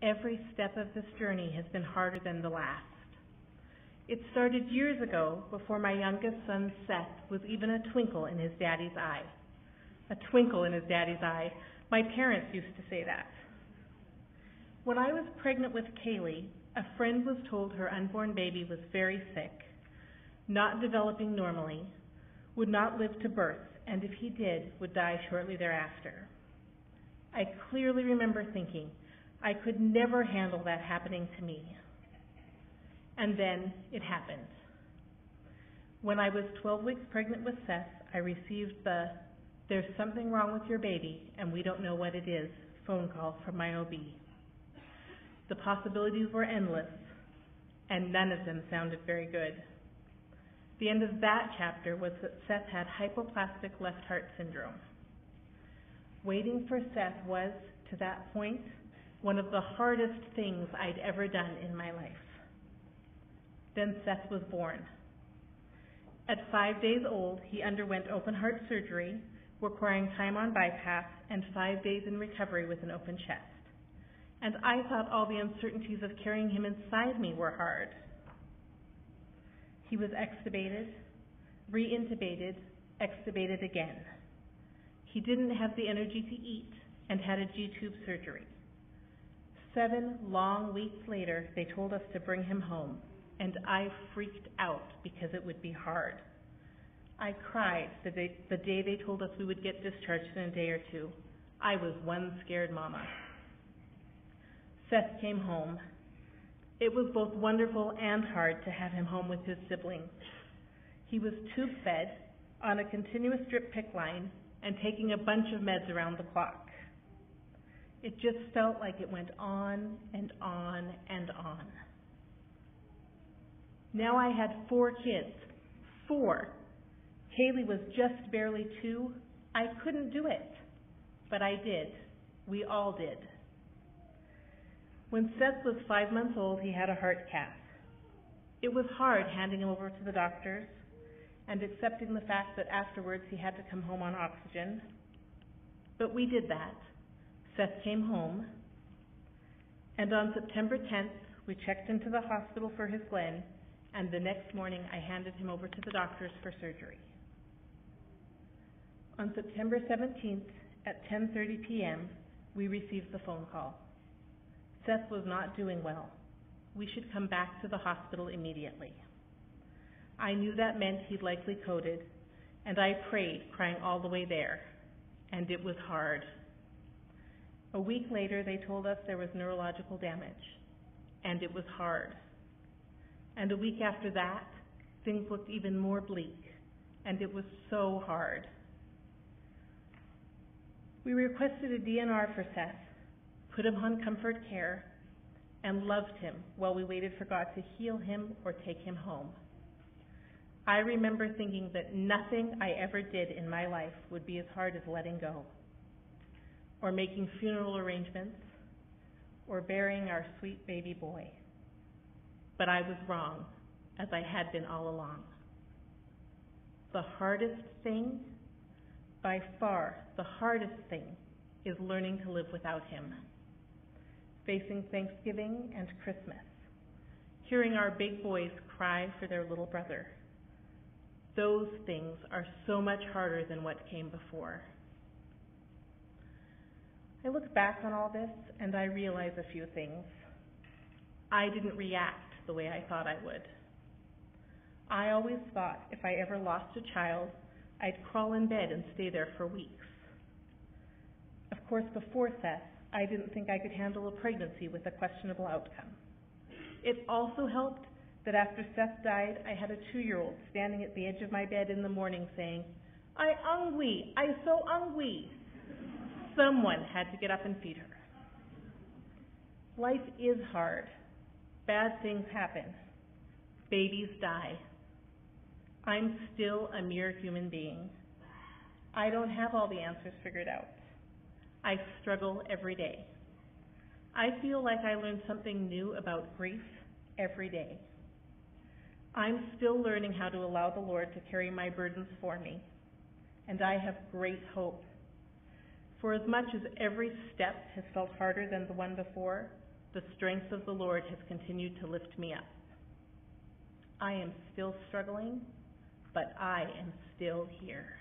every step of this journey has been harder than the last. It started years ago, before my youngest son, Seth, was even a twinkle in his daddy's eye. A twinkle in his daddy's eye. My parents used to say that. When I was pregnant with Kaylee, a friend was told her unborn baby was very sick, not developing normally, would not live to birth, and if he did, would die shortly thereafter. I clearly remember thinking, I could never handle that happening to me. And then it happened. When I was 12 weeks pregnant with Seth, I received the "there's something wrong with your baby and we don't know what it is" phone call from my OB. The possibilities were endless, and none of them sounded very good. The end of that chapter was that Seth had hypoplastic left heart syndrome. Waiting for Seth was, to that point, one of the hardest things I'd ever done in my life. Then Seth was born. At 5 days old, he underwent open heart surgery, requiring time on bypass and 5 days in recovery with an open chest. And I thought all the uncertainties of carrying him inside me were hard. He was extubated, reintubated, extubated again. He didn't have the energy to eat and had a G-tube surgery. 7 long weeks later, they told us to bring him home, and I freaked out because it would be hard. I cried the day they told us we would get discharged in a day or two. I was one scared mama. Seth came home. It was both wonderful and hard to have him home with his siblings. He was tube-fed, on a continuous drip pick line, and taking a bunch of meds around the clock. It just felt like it went on and on and on. Now I had 4 kids. 4. Kaylee was just barely 2. I couldn't do it, but I did. We all did. When Seth was 5 months old, he had a heart cath. It was hard handing him over to the doctors and accepting the fact that afterwards he had to come home on oxygen. But we did that. Seth came home, and on September 10th, we checked into the hospital for his Glen, and the next morning I handed him over to the doctors for surgery. On September 17th at 10:30 p.m., we received the phone call. Seth was not doing well. We should come back to the hospital immediately. I knew that meant he'd likely coded, and I prayed, crying all the way there, and it was hard. A week later, they told us there was neurological damage, and it was hard. And a week after that, things looked even more bleak, and it was so hard. We requested a DNR for Seth, put him on comfort care, and loved him while we waited for God to heal him or take him home. I remember thinking that nothing I ever did in my life would be as hard as letting go, or making funeral arrangements, or burying our sweet baby boy. But I was wrong, as I had been all along. The hardest thing, by far the hardest thing, is learning to live without him. Facing Thanksgiving and Christmas, hearing our big boys cry for their little brother. Those things are so much harder than what came before. I look back on all this and I realize a few things. I didn't react the way I thought I would. I always thought if I ever lost a child, I'd crawl in bed and stay there for weeks. Of course, before Seth, I didn't think I could handle a pregnancy with a questionable outcome. It also helped that after Seth died, I had a 2-year-old standing at the edge of my bed in the morning saying, "I hungry, I so hungry." Someone had to get up and feed her. Life is hard. Bad things happen. Babies die. I'm still a mere human being. I don't have all the answers figured out. I struggle every day. I feel like I learn something new about grief every day. I'm still learning how to allow the Lord to carry my burdens for me, and I have great hope. For as much as every step has felt harder than the one before, the strength of the Lord has continued to lift me up. I am still struggling, but I am still here.